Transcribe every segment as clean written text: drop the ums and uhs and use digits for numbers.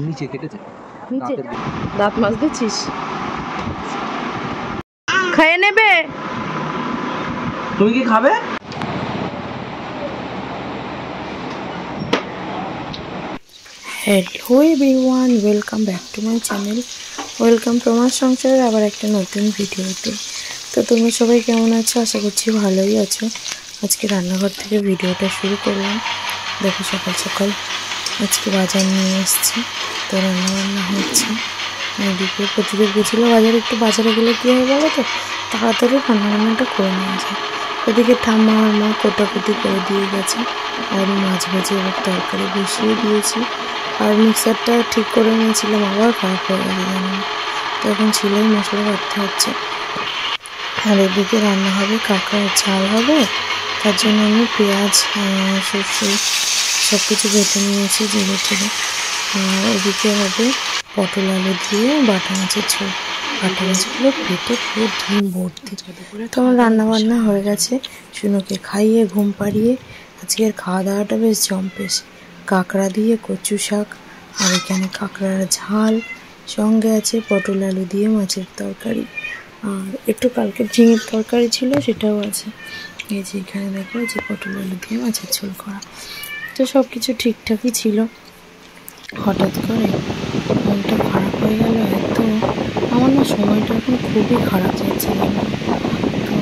নিচে কেটেছে নিচে দাঁত মাছ দিচ্ছিস খেয়ে নেবে তুমি কি খাবে hello everyone welcome back to my channel welcome তোমার সংসারের আবার একটা নতুন ভিডিওতে। তো তুমি সবাই কেমন আছো? আশা করছি ভালোই আছো। আজকে রান্নাঘর থেকে ভিডিওটা শুরু করলাম। দেখো সকাল সকাল আজকে বাজার নিয়ে এসেছি, তো রান্নাবান্না হচ্ছে। এদিকে প্রতিদিন গেছিলো বাজারে, একটু বাজারে গেলে কী হয়ে বলো তো, তাড়াতাড়ি রান্নাবান্নাটা করে নিয়ে যায়। ওদিকে ঠাম্মা আর মা কোটাকুটি করে দিয়ে গেছে, আর মাছ ভেজে এবার তরকারি বসিয়ে দিয়েছি। আর মিক্সারটা ঠিক করে নিয়েছিলাম, আবার খারাপ হয়ে গেছে জানো। তো এখন ছিলেই মশলা বাটতে হচ্ছে। আর এদিকে রান্না হবে, কাঁকড়ার ঝাল হবে, তার জন্য আমি পেঁয়াজ সর্ষে সব কিছু বেটে নিয়েছি জিরে টিরে। আর ওদিকে হবে পটল আলু দিয়ে বাটা মাছের ঝোল। বাটা মাছগুলো পেটে পুরো ডিম ভর্তি। তো আমার রান্নাবান্না হয়ে গেছে, শুনুকে খাইয়ে ঘুম পাড়িয়ে আজকের খাওয়া দাওয়াটা বেশ জম্পেশ। কাঁকড়া দিয়ে কচু শাক, আর এখানে কাঁকড়ার ঝাল, সঙ্গে আছে পটল আলু দিয়ে মাছের তরকারি, আর একটু কালকে ঝিঙের তরকারি ছিল সেটাও আছে। এই যে এখানে দেখো যে পটল আলু দিয়ে মাছের ঝোল করা। তো সব কিছু ঠিকঠাকই ছিল, হঠাৎ করে মনটা খারাপ হয়ে গেল এত। আমার না সময়টা এখন খুবই খারাপ যাচ্ছে জানো। তো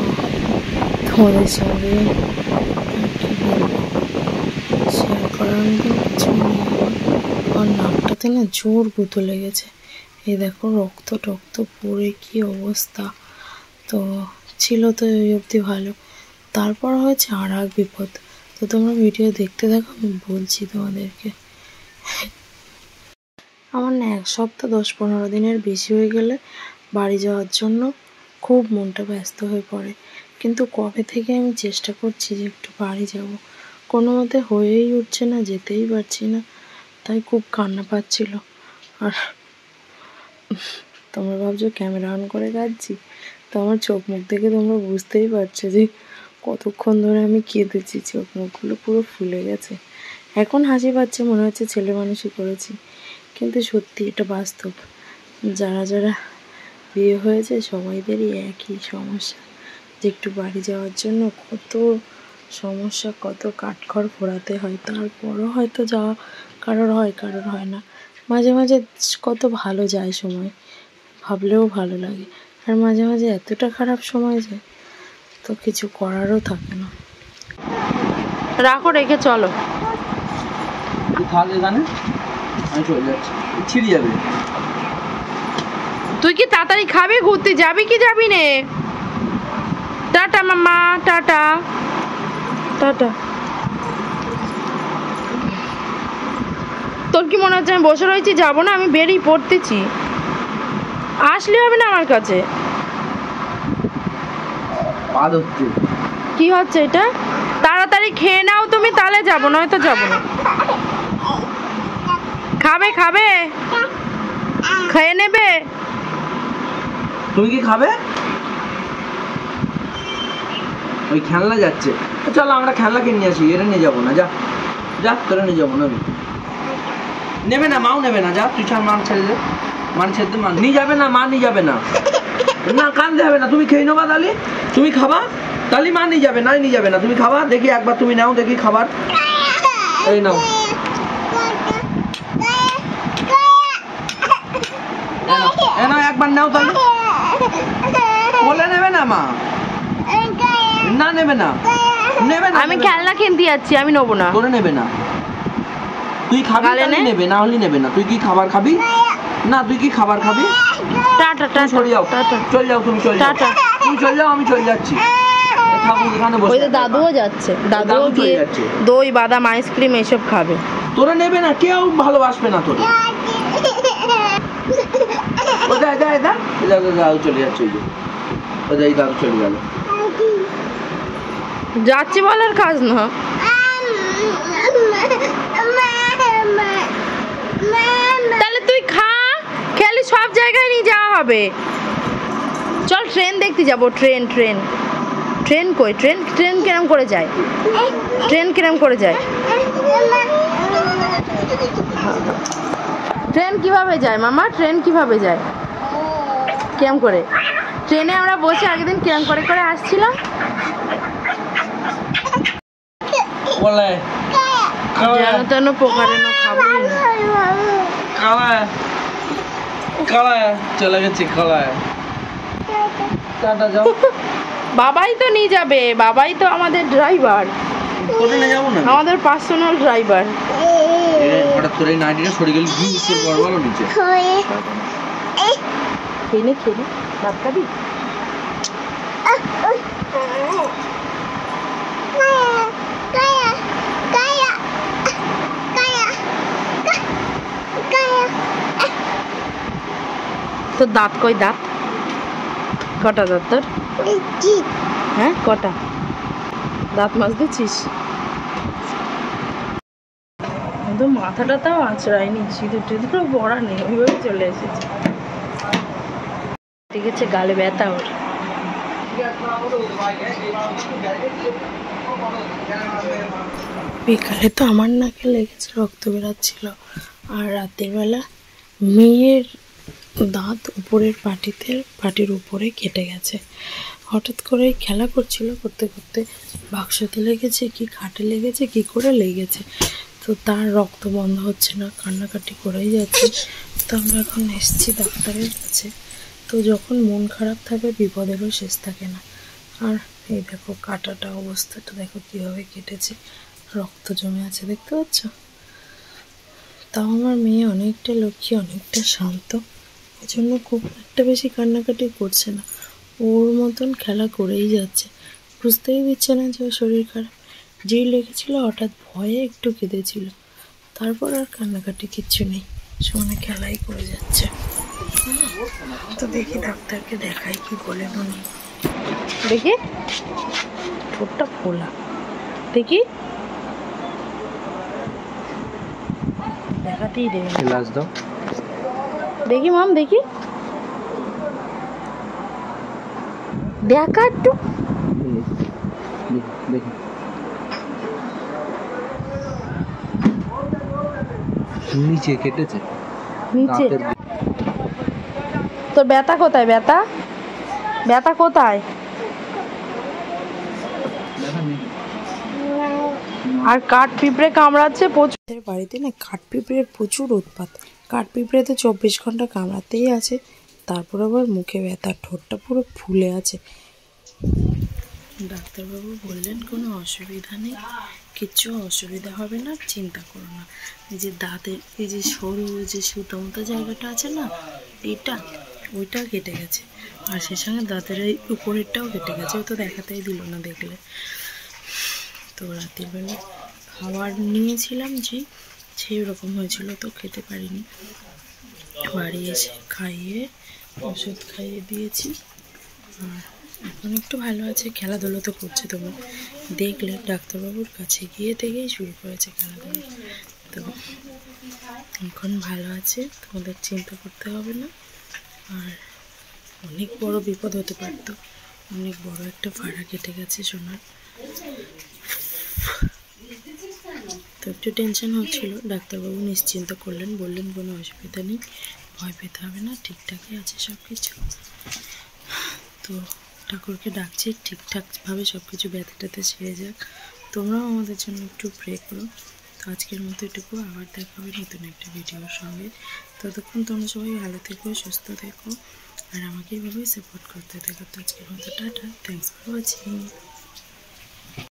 তোমাদের সঙ্গে কী বলবো, শেয়ার করার মতন কিছু নেই। আমার নাকটাতে না জোর গুঁতো লেগেছে, এই দেখো রক্ত টক্ত পড়ে কি অবস্থা। তো ছিল তো এই অবধি ভালো, তারপর হয়েছে আর এক বিপদ। তো তোমরা ভিডিও দেখতে থাকো, আমি বলছি তোমাদেরকে। আমার না 1 সপ্তাহ 10-15 দিনের বেশি হয়ে গেলে বাড়ি যাওয়ার জন্য খুব মনটা ব্যস্ত হয়ে পড়ে। কিন্তু কবে থেকে আমি চেষ্টা করছি যে একটু বাড়ি যাব, কোনো মতে হয়েই উঠছে না, যেতেই পারছি না। তাই খুব কান্না পাচ্ছিল। আর তোমরা ভাবছো ক্যামেরা অন করে কাঁদছি, তো আমার চোখ মুখ দেখে তোমরা বুঝতেই পারছো যে কতক্ষণ ধরে আমি কেঁদেছি। চোখ মুখগুলো পুরো ফুলে গেছে। এখন হাসি পাচ্ছে, মনে হচ্ছে ছেলে মানুষই করেছি, কিন্তু সত্যি এটা বাস্তব। যারা যারা বিয়ে হয়েছে সবাইদেরই একই সমস্যা, যে একটু বাড়ি যাওয়ার জন্য কত সমস্যা, কত কাঠখড় পোড়াতে হয়। তারপরও হয়তো যাওয়া কারোর হয়, কারোর হয় না। মাঝে মাঝে কত ভালো যায় সময়, ভাবলেও ভালো লাগে। আর মাঝে মাঝে এতটা খারাপ সময় যায়, তো কিছু করারও থাকে না। রাখো, রেখে চলো। তুই কি তাড়াতাড়ি খাবি? ঘুরতে যাবি কি যাবি নে? টাটা মাম্মা, টাটা টাটা। তোর কি মনে হচ্ছে আমি বসে রয়েছি, যাবো না? আমি বেরিয়ে পড়তেছি, আসলে হবে না আমার কাছে। কি হচ্ছে এটা? তাড়াতাড়ি খেয়ে নাও তুমি, তাহলে যাবো, নয়তো যাবো না। খাবে খাবে, খেয়ে নেবে। তুমি কি খাবে? ওই খেলনা যাচ্ছে, চলো আমরা খেলনা কিনে নিয়ে আসি। এটা নিয়ে যাবো না, যা যা, তোরা নিয়ে যাবো না। নেবে না, মাও নেবে না, যা তুই ছাড়, মান ছেড়ে দে, মান ছেড়ে দে। মান নিয়ে যাবে না, মা নিয়ে যাবে না, না কান্দতে হবে না। তুমি খেয়ে নেবা তাহলে, তুমি খাবা তাহলে মা নিয়ে যাবে, নাই নিয়ে যাবে না। তুমি খাবা, দেখি একবার তুমি নাও দেখি খাবার। এই নাও, একবার নাও তাহলে। বলে নেবে না মা, না নেবে না, নেবে না। আমি খেলনা কিনতে যাচ্ছি, আমি নেবো না। করে নেবে না, তুই খাবি তাহলে নেবে, না হলে নেবে না। তুই কি খাবার খাবি? না তুই কি খাবার খাবি? টাটা টাটা, চলে যাও, চলে যাও, তুমি চলে যাও, তুমি চলে যাও, আমি চলে যাচ্ছি। ওই যে দাদুও যাচ্ছে, দাদুও গিয়ে দই বাদাম আইসক্রিম এসব খাবে। তোরা নেবে না, কেউ ভালোবাসবে না তোরা। দাদু চলে যাচ্ছে, দাদু চলে গেল। যাচ্ছি বলার কাজ না। তাহলে তুই খা, খেলে সব জায়গায় নিয়ে যাওয়া হবে। চল ট্রেন দেখতে যাবো। ট্রেন ট্রেন ট্রেন কই? ট্রেন ট্রেন কিরম করে যায়? ট্রেন কিরম করে যায়? ট্রেন কিভাবে যায় মামা? ট্রেন কিভাবে যায়? কেমন করে? ট্রেনে আমরা বসে আগের কেমন করে করে আসছিলাম। যেন তেন পোকারে না খাবো। চলে গেছে বাবাই তো নিয়ে যাবে, বাবাই তো আমাদের ড্রাইভার, আমাদের পার্সোনাল ড্রাইভার। হঠাৎ করে নাইটিটা সরে গেল, নিচে খেলে খেলে ভাত খাবি? তোর দাঁত কই? দাঁত কটা দাঁত তোর? হ্যাঁ কটা দাঁত? মাছ দিচ্ছিস? তো মাথাটা তাও আঁচড়ায়নি, সিঁদুর টিঁদুর পড়া নেই, ওইভাবে চলে এসেছে। ঠিক আছে, গালে ব্যথা ওর। বিকালে তো আমার নাকে লেগেছে, রক্ত বেরাচ্ছিল। আর রাতের বেলা মেয়ের দাঁত উপরের পাটির উপরে কেটে গেছে। হঠাৎ করে খেলা করছিল, করতে করতে বাক্সতে লেগেছে কি খাটে লেগেছে, কি করে লেগেছে, তো তার রক্ত বন্ধ হচ্ছে না, কান্নাকাটি করেই যাচ্ছে। তো আমরা এখন এসেছি ডাক্তারের কাছে। তো যখন মন খারাপ থাকে বিপদেরও শেষ থাকে না। আর এই দেখো কাটাটা অবস্থাটা দেখো কীভাবে কেটেছে, রক্ত জমে আছে, দেখতে পাচ্ছ? তাও আমার মেয়ে অনেকটা লক্ষ্মী, অনেকটা শান্ত, এজন্য খুব একটা বেশি কান্নাকাটি করছে না, ওর মতন খেলা করেই যাচ্ছে, বুঝতেই দিচ্ছে না যে ওর শরীর খারাপ। যেই লেগেছিল হঠাৎ ভয়ে একটু কেঁদেছিল, তারপর আর কান্নাকাটি কিচ্ছু নেই, সমানে খেলাই করে যাচ্ছে। তো দেখি ডাক্তারকে দেখাই কি বলে উনি। দেখি ঠোঁটটা ফোলা, দেখি দেখাতেই দেবে না। দেখি মাম, দেখি দেখা একটু। নিচে কেটেছে, নিচে। তোর ব্যথা কোথায়? ব্যথা ব্যথা কোথায়? আর কাঠ পিঁপড়ে কামড়াচ্ছে প্রচুর। বাড়িতে না কাঠ পিঁপড়ের প্রচুর উৎপাত। কাঠ পিঁপড়ে তো 24 ঘন্টা কামড়াতেই আছে, তারপর আবার মুখে ব্যথা, ঠোঁটটা পুরো ফুলে আছে। ডাক্তারবাবু বললেন কোনো অসুবিধা নেই, কিচ্ছু অসুবিধা হবে না, চিন্তা করো না। এই যে দাঁতের এই যে সরু যে সুতো মতো জায়গাটা আছে না, এইটা ওইটা কেটে গেছে, আর সে সঙ্গে দাঁতের এই উপরেরটাও কেটে গেছে, ও তো দেখাতেই দিল না দেখলে। তো রাতের বেলা খাবার নিয়েছিলাম যে সেই রকম হয়েছিল, তো খেতে পারিনি। বাড়ি এসে খাইয়ে ওষুধ খাইয়ে দিয়েছি, আর এখন একটু ভালো আছে, খেলাধুলো তো করছে। তোমরা দেখলে ডাক্তারবাবুর কাছে গিয়ে থেকেই শুরু করেছে খেলাধুলো, তো এখন ভালো আছে, তোমাদের চিন্তা করতে হবে না। আর অনেক বড় বিপদ হতে পারতো, অনেক বড় একটা ফাড়া কেটে গেছে সোনার, তো একটু টেনশন হচ্ছিল। ডাক্তারবাবু নিশ্চিন্ত করলেন, বললেন কোনো অসুবিধা নেই, ভয় পেতে হবে না, ঠিকঠাকই আছে সব কিছু। তো ঠাকুরকে ডাকছি ঠিকঠাকভাবে সব কিছু ব্যথাটাতে সেরে যাক। তোমরাও আমাদের জন্য একটু প্রে করো। তো আজকের মতো এটুকু, আবার দেখা হবে নতুন একটা ভিডিওর সঙ্গে। ততক্ষণ তোমরা সবাই ভালো থেকো, সুস্থ থেকো, আর আমাকে এইভাবেই সাপোর্ট করতে থাকো। তো আজকের মতো টাটা, থ্যাংকস ফর ওয়াচিং।